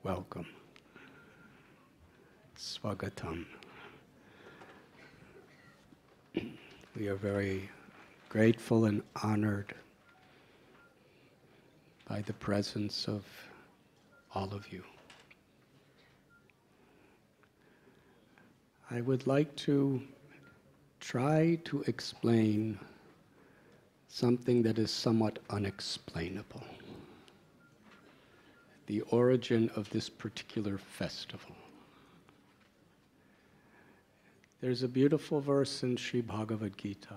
welcome. Swagatam. We are very grateful and honored by the presence of all of you. I would like to try to explain something that is somewhat unexplainable. The origin of this particular festival. There's a beautiful verse in Sri Bhagavad Gita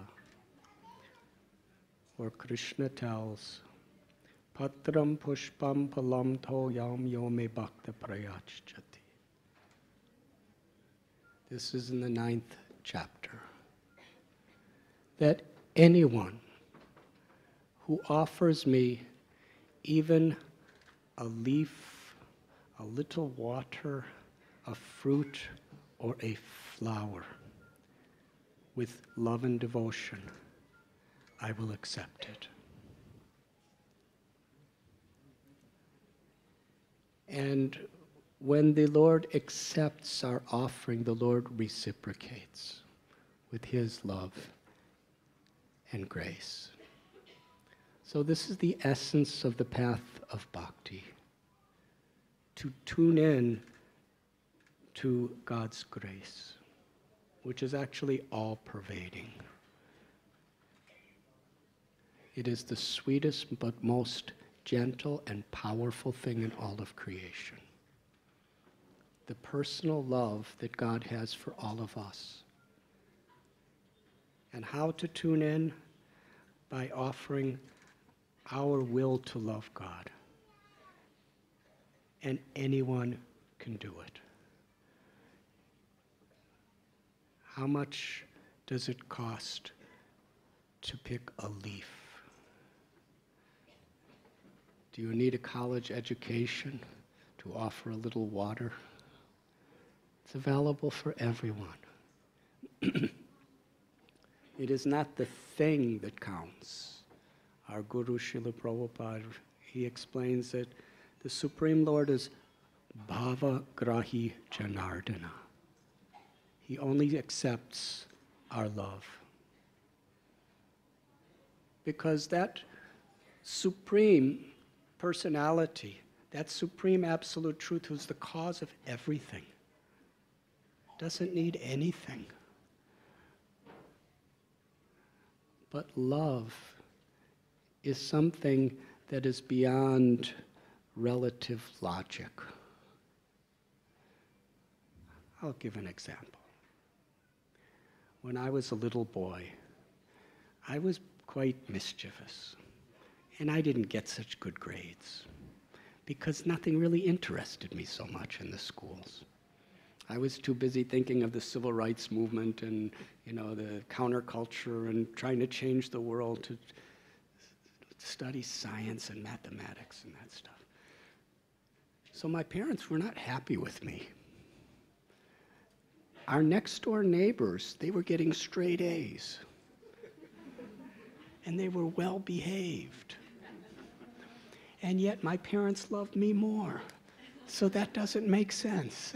where Krishna tells, Patram pushpam palam toyam yome bhakta prayachchati. This is in the 9th chapter. That anyone who offers me even a leaf, a little water, a fruit, or a flower with love and devotion, I will accept it. And when the Lord accepts our offering, the Lord reciprocates with His love and grace. So this is the essence of the path of bhakti, to tune in to God's grace, which is actually all-pervading. It is the sweetest but most gentle and powerful thing in all of creation. The personal love that God has for all of us. And how to tune in? By offering our will to love God. And anyone can do it. How much does it cost to pick a leaf? Do you need a college education to offer a little water? It's available for everyone. It is not the thing that counts. Our Guru Srila Prabhupada, he explains that the Supreme Lord is Bhava Grahi Janardana. He only accepts our love. Because that supreme personality, that supreme absolute truth who's the cause of everything, doesn't need anything. But love is something that is beyond relative logic. I'll give an example. When I was a little boy, I was quite mischievous, and I didn't get such good grades because nothing really interested me so much in the schools. I was too busy thinking of the civil rights movement and, the counterculture and trying to change the world to study science and mathematics and that stuff. So my parents were not happy with me. Our next door neighbors, they were getting straight A's. And they were well behaved. And yet my parents loved me more. So that doesn't make sense.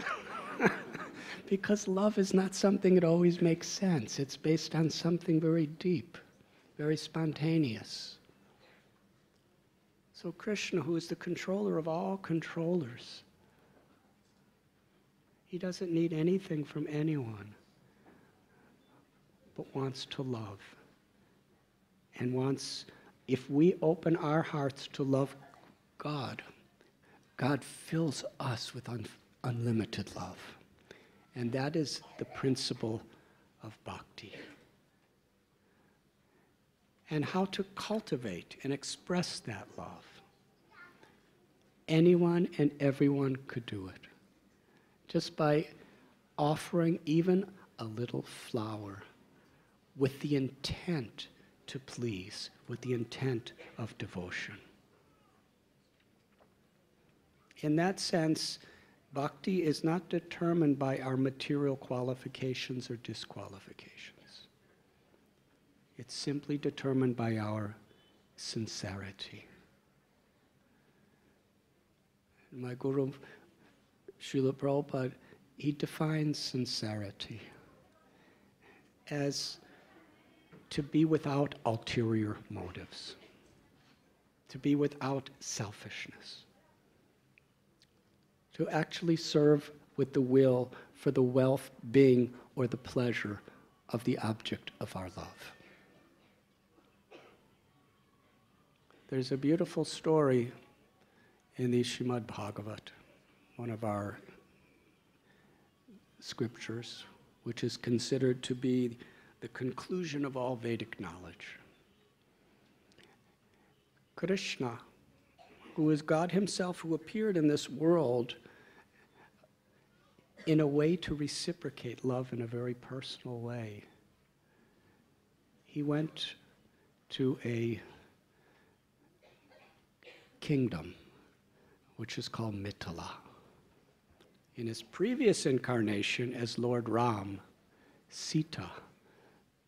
Because love is not something that always makes sense. It's based on something very deep, very spontaneous. So Krishna, who is the controller of all controllers, he doesn't need anything from anyone, but wants to love. And wants, if we open our hearts to love God, God fills us with unlimited love. And that is the principle of bhakti. And how to cultivate and express that love. Anyone and everyone could do it. Just by offering even a little flower with the intent to please, with the intent of devotion. In that sense, bhakti is not determined by our material qualifications or disqualifications. It's simply determined by our sincerity. My Guru Srila Prabhupada, he defines sincerity as to be without ulterior motives, to be without selfishness, to actually serve with the will for the well-being or the pleasure of the object of our love. There's a beautiful story in the Srimad Bhagavat, one of our scriptures, which is considered to be the conclusion of all Vedic knowledge. Krishna, who is God himself, who appeared in this world in a way to reciprocate love in a very personal way. He went to a kingdom which is called Mithila. In his previous incarnation as Lord Ram, Sita,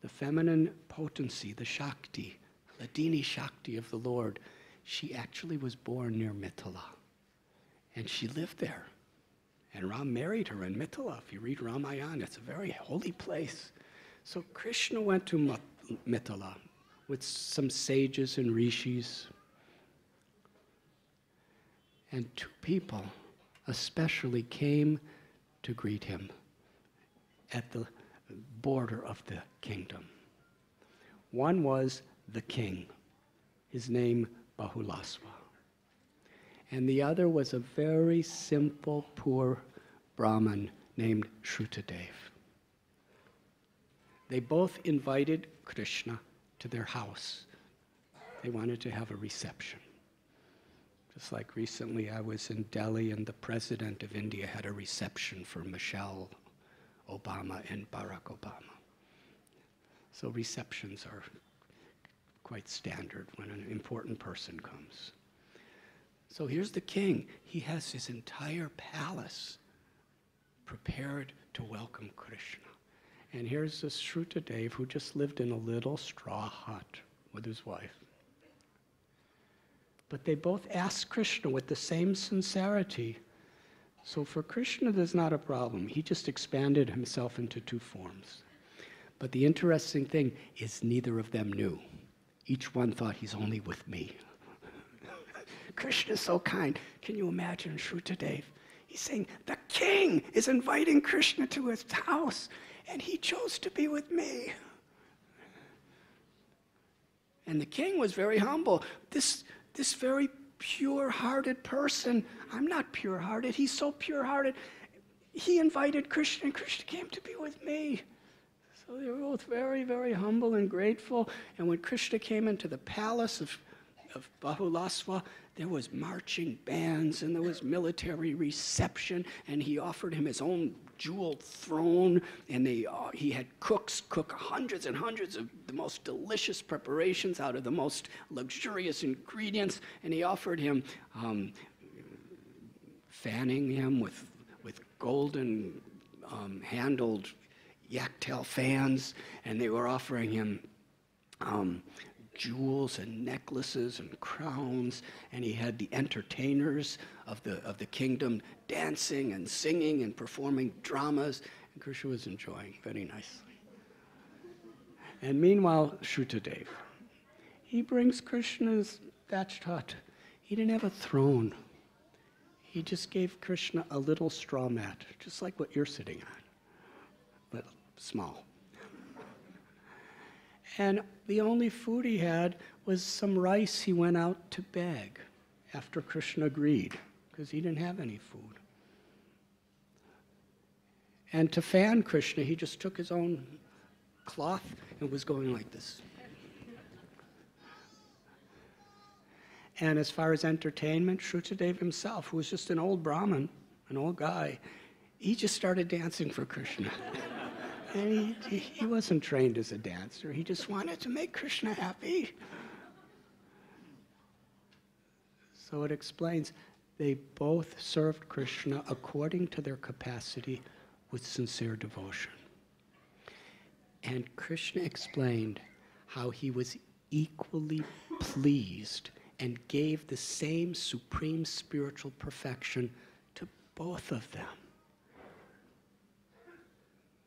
the feminine potency, the Shakti, Ladini Shakti of the Lord, she actually was born near Mithila. And she lived there. And Ram married her in Mithila. If you read Ramayana, it's a very holy place. So Krishna went to Mithila with some sages and rishis. And two people especially came to greet him at the border of the kingdom. One was the king, his name Bahulasva. And the other was a very simple, poor Brahmin named Shrutadev. They both invited Krishna to their house. They wanted to have a reception. Just like recently I was in Delhi and the President of India had a reception for Michelle Obama and Barack Obama. So receptions are quite standard when an important person comes. So here's the king. He has his entire palace prepared to welcome Krishna. And here's this Shrutadev who just lived in a little straw hut with his wife. But they both asked Krishna with the same sincerity. So for Krishna, there's not a problem. He just expanded himself into two forms. But the interesting thing is neither of them knew. Each one thought he's only with me. Krishna's so kind. Can you imagine Shrutadev? He's saying, the king is inviting Krishna to his house, and he chose to be with me. And the king was very humble. This very pure-hearted person, I'm not pure-hearted, he's so pure-hearted. He invited Krishna, and Krishna came to be with me. So they were both very, very humble and grateful. And when Krishna came into the palace of Bahulasva, there was marching bands and there was military reception, and he offered him his own jeweled throne, and he had cooks cook hundreds and hundreds of the most delicious preparations out of the most luxurious ingredients, and he offered him fanning him with golden handled yak-tail fans, and they were offering him jewels and necklaces and crowns, and he had the entertainers of the kingdom dancing and singing and performing dramas, and Krishna was enjoying very nicely. And meanwhile, Shrutadev, he brings Krishna's thatched hut. He didn't have a throne. He just gave Krishna a little straw mat, just like what you're sitting on, but small. And the only food he had was some rice he went out to beg after Krishna agreed, because he didn't have any food. And to fan Krishna, he just took his own cloth and was going like this. And as far as entertainment, Shrutadev himself, who was just an old Brahmin, an old guy, he just started dancing for Krishna. And he wasn't trained as a dancer. He just wanted to make Krishna happy. So it explains they both served Krishna according to their capacity with sincere devotion. And Krishna explained how he was equally pleased and gave the same supreme spiritual perfection to both of them.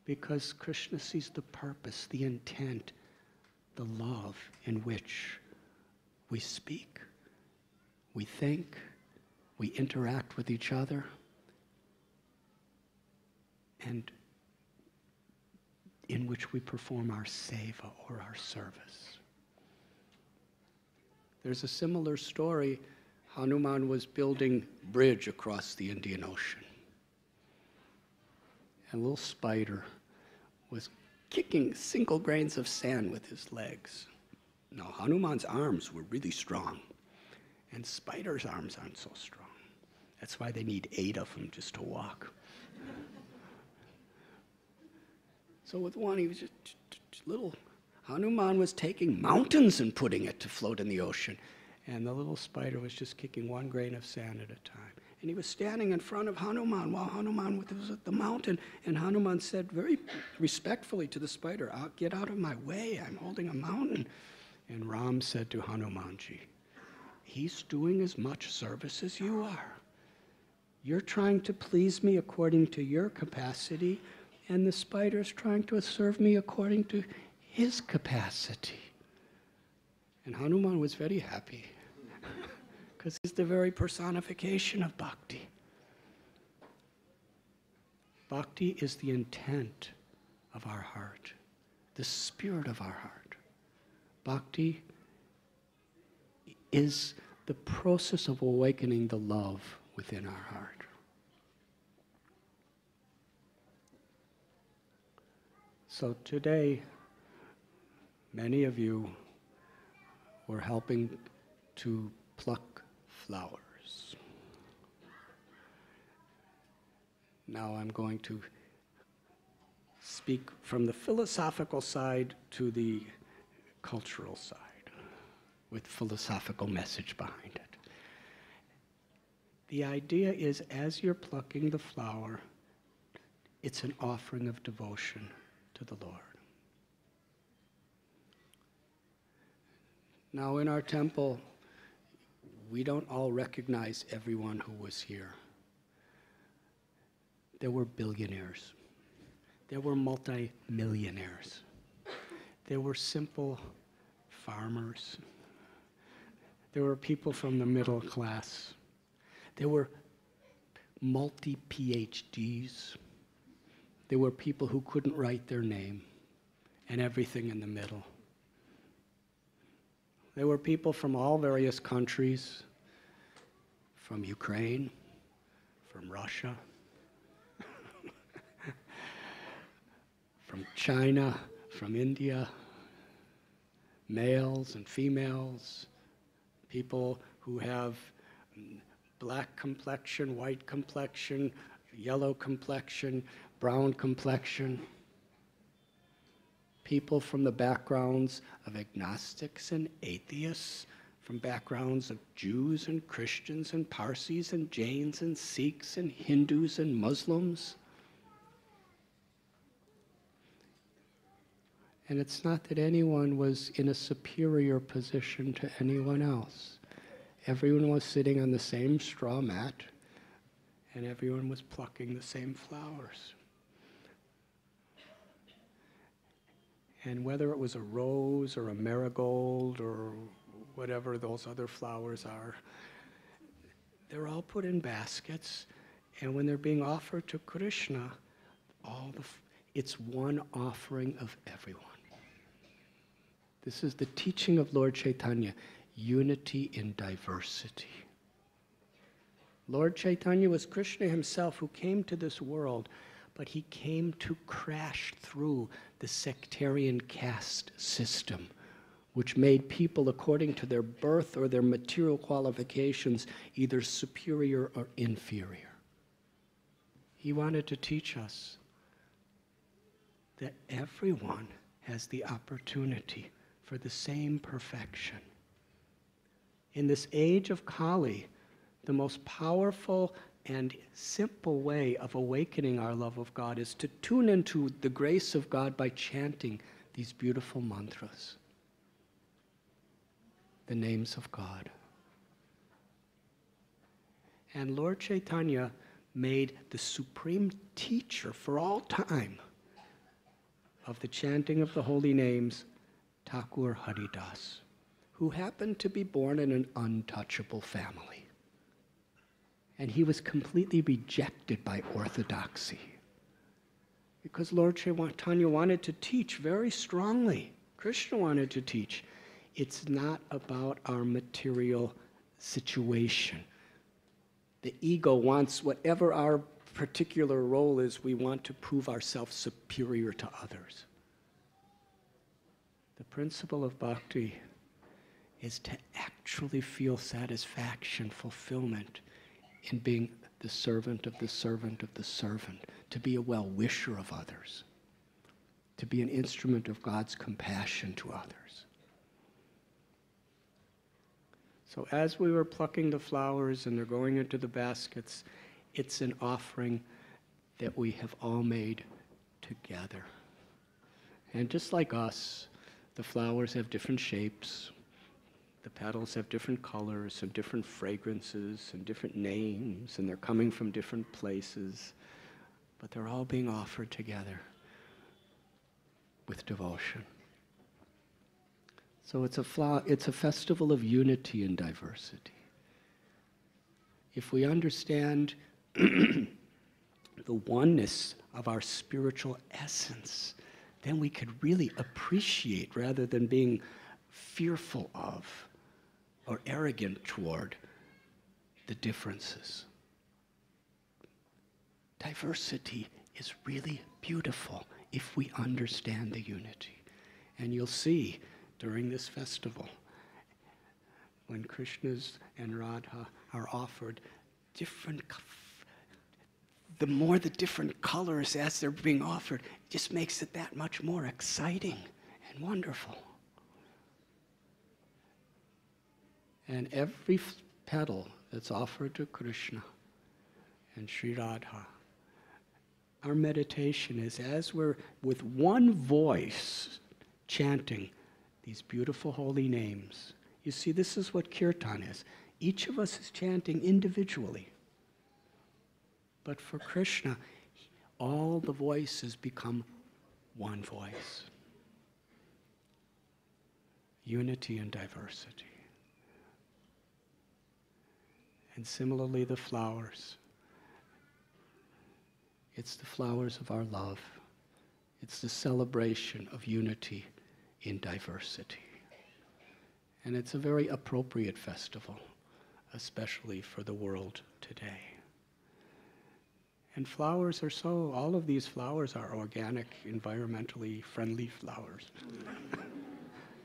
Because Krishna sees the purpose, the intent, the love in which we speak, we think, we interact with each other, and in which we perform our seva or our service. There's a similar story. Hanuman was building a bridge across the Indian Ocean. And a little spider was kicking single grains of sand with his legs. Now, Hanuman's arms were really strong, and spiders' arms aren't so strong. That's why they need 8 of them just to walk. So with one, he was just little. Hanuman was taking mountains and putting it to float in the ocean. And the little spider was just kicking 1 grain of sand at a time. And he was standing in front of Hanuman while Hanuman was at the mountain. And Hanuman said very respectfully to the spider, "Get out of my way, I'm holding a mountain." And Ram said to Hanumanji, "He's doing as much service as you are. You're trying to please me according to your capacity, and the spider's trying to serve me according to his capacity." And Hanuman was very happy, because he's the very personification of bhakti. Bhakti is the intent of our heart, the spirit of our heart. Bhakti is the process of awakening the love within our heart. So today, many of you were helping to pluck flowers. Now I'm going to speak from the philosophical side to the cultural side, with philosophical message behind it. The idea is, as you're plucking the flower, it's an offering of devotion to the Lord. Now in our temple, we don't all recognize everyone who was here. There were billionaires. There were multi-millionaires. There were simple farmers. There were people from the middle class. There were multi-PhDs. There were people who couldn't write their name, and everything in the middle. There were people from all various countries, from Ukraine, from Russia, from China, from India, males and females, people who have black complexion, white complexion, yellow complexion, brown complexion. People from the backgrounds of agnostics and atheists, from backgrounds of Jews and Christians and Parsis and Jains and Sikhs and Hindus and Muslims. And it's not that anyone was in a superior position to anyone else. Everyone was sitting on the same straw mat, and everyone was plucking the same flowers. And whether it was a rose or a marigold or whatever those other flowers are, they're all put in baskets, and when they're being offered to Krishna, it's one offering of everyone. This is the teaching of Lord Chaitanya, unity in diversity. Lord Chaitanya was Krishna himself who came to this world, but he came to crash through the sectarian caste system, which made people, according to their birth or their material qualifications, either superior or inferior. He wanted to teach us that everyone has the opportunity for the same perfection. In this age of Kali, the most powerful and simple way of awakening our love of God is to tune into the grace of God by chanting these beautiful mantras, the names of God. And Lord Chaitanya made the supreme teacher for all time of the chanting of the holy names, Thakur Haridas, who happened to be born in an untouchable family. And he was completely rejected by orthodoxy, because Lord Chaitanya wanted to teach very strongly. Krishna wanted to teach. It's not about our material situation. The ego wants, whatever our particular role is, we want to prove ourselves superior to others. The principle of bhakti is to actually feel satisfaction, fulfillment in being the servant of the servant of the servant, to be a well-wisher of others, to be an instrument of God's compassion to others. So as we were plucking the flowers and they're going into the baskets, it's an offering that we have all made together. And just like us, the flowers have different shapes, the petals have different colors and different fragrances and different names, and they're coming from different places, but they're all being offered together with devotion. So it's a festival of unity and diversity. If we understand the oneness of our spiritual essence, then we could really appreciate rather than being fearful of or arrogant toward the differences. Diversity is really beautiful if we understand the unity. And you'll see during this festival, when Krishna's and Radha are offered the more the different colors as they're being offered, just makes it that much more exciting and wonderful. And every petal that's offered to Krishna and Sri Radha, our meditation is as we're with one voice chanting these beautiful holy names. You see, this is what kirtan is. Each of us is chanting individually. But for Krishna, all the voices become one voice. Unity and diversity. And similarly, the flowers. It's the flowers of our love. It's the celebration of unity in diversity. And it's a very appropriate festival, especially for the world today. And flowers are all of these flowers are organic, environmentally friendly flowers.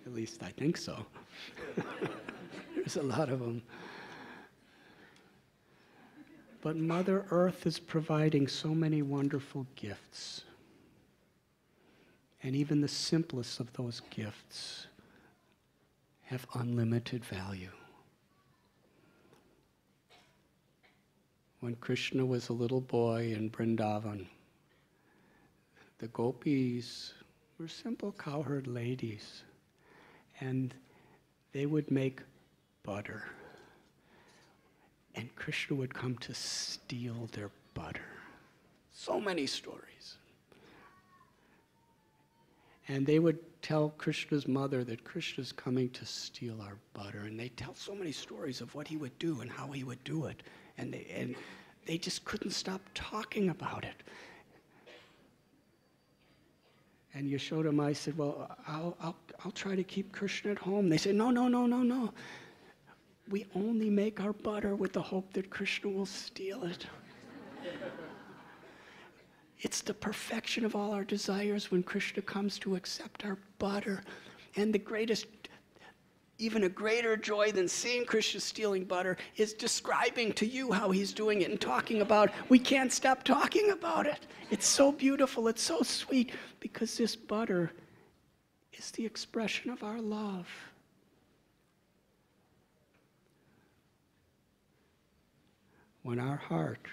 At least I think so. There's a lot of them. But Mother Earth is providing so many wonderful gifts. And even the simplest of those gifts have unlimited value. When Krishna was a little boy in Vrindavan, the gopis were simple cowherd ladies, and they would make butter. And Krishna would come to steal their butter. So many stories. And they would tell Krishna's mother that Krishna's coming to steal our butter. And they tell so many stories of what he would do and how he would do it. And they just couldn't stop talking about it. And Yashoda Mai said, well, I'll try to keep Krishna at home. They said, no. We only make our butter with the hope that Krishna will steal it. It's the perfection of all our desires when Krishna comes to accept our butter. And even a greater joy than seeing Krishna stealing butter is describing to you how he's doing it and talking about, we can't stop talking about it. It's so beautiful, it's so sweet, because this butter is the expression of our love. When our heart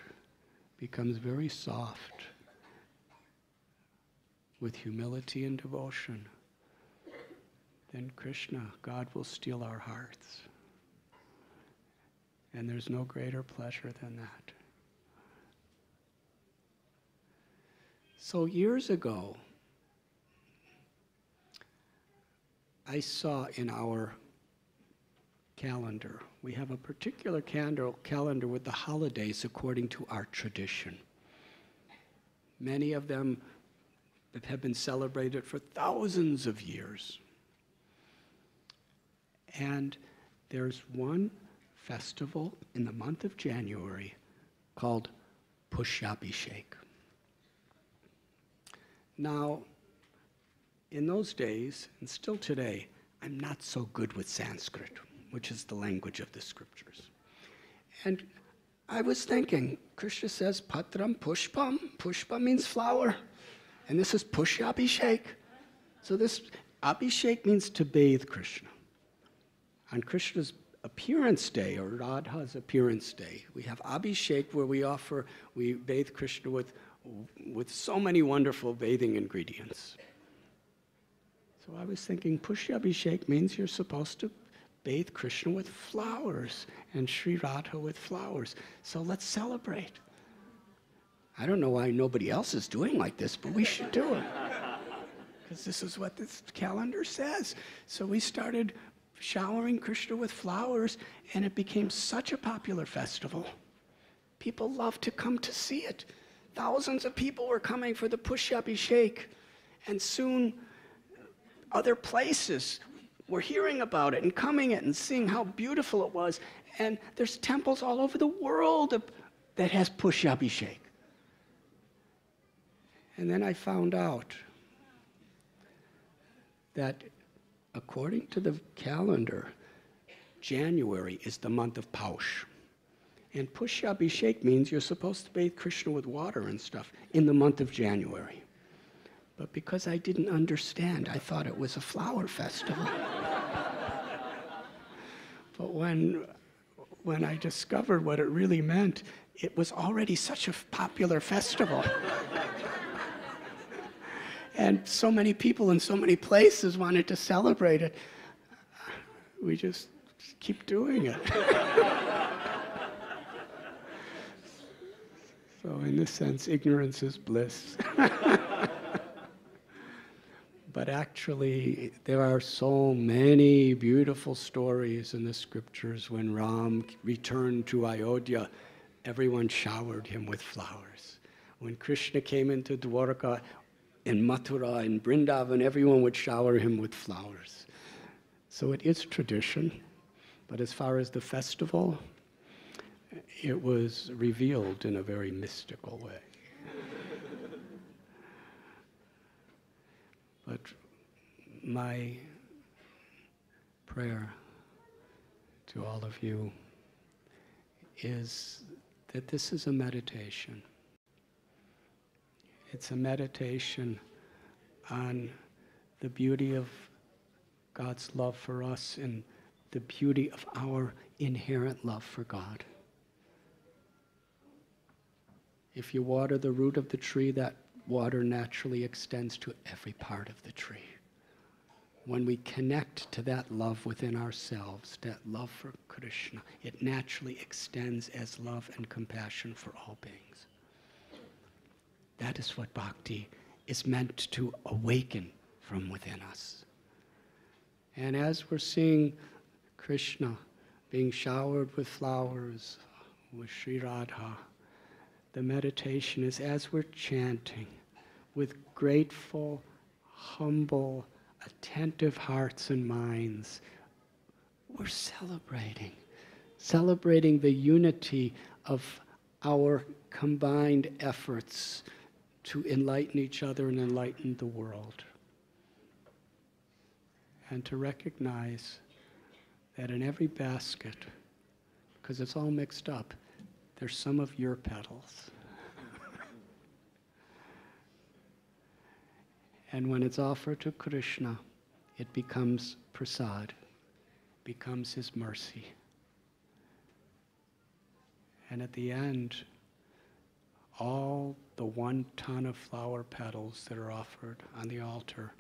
becomes very soft with humility and devotion, then Krishna, God, will steal our hearts. And there's no greater pleasure than that. So years ago, I saw in our calendar, we have a particular calendar with the holidays according to our tradition. Many of them have been celebrated for thousands of years. And there's one festival in the month of January called Pusya. Now, in those days, and still today, I'm not so good with Sanskrit, which is the language of the scriptures. And I was thinking, Krishna says, Patram Pushpam. Pushpa means flower. And this is Pusya. So this Abhishek means to bathe Krishna. On Krishna's appearance day, or Radha's appearance day, we have Abhishek where we bathe Krishna with so many wonderful bathing ingredients. So I was thinking, Pusya means you're supposed to bathe Krishna with flowers and Sri Radha with flowers. So let's celebrate. I don't know why nobody else is doing like this, but we should do it. Because this is what this calendar says. So we started showering Krishna with flowers, and it became such a popular festival. People loved to come to see it. Thousands of people were coming for the Pusya, and soon other places were hearing about it and coming it and seeing how beautiful it was. And there's temples all over the world that has Pusya. And then I found out that according to the calendar, January is the month of Paush. And Pusya means you're supposed to bathe Krishna with water and stuff in the month of January. But because I didn't understand, I thought it was a flower festival. But when I discovered what it really meant, it was already such a popular festival. And so many people in so many places wanted to celebrate it. We just keep doing it. So in this sense, ignorance is bliss. But actually, there are so many beautiful stories in the scriptures. When Ram returned to Ayodhya, everyone showered him with flowers. When Krishna came into Dwarka, in Mathura, in Vrindavan, everyone would shower him with flowers. So it is tradition, but as far as the festival, it was revealed in a very mystical way. But my prayer to all of you is that this is a meditation. It's a meditation on the beauty of God's love for us and the beauty of our inherent love for God. If you water the root of the tree, that water naturally extends to every part of the tree. When we connect to that love within ourselves, that love for Krishna, it naturally extends as love and compassion for all beings. That is what bhakti is meant to awaken from within us. And as we're seeing Krishna being showered with flowers, with Sri Radha, the meditation is as we're chanting with grateful, humble, attentive hearts and minds, we're celebrating the unity of our combined efforts to enlighten each other and enlighten the world. And to recognize that in every basket, because it's all mixed up, there's some of your petals. And when it's offered to Krishna, it becomes prasad, becomes his mercy. And at the end, all the 1 ton of flower petals that are offered on the altar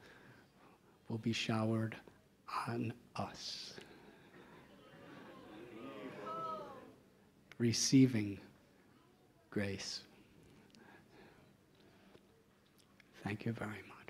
will be showered on us, receiving grace. Thank you very much.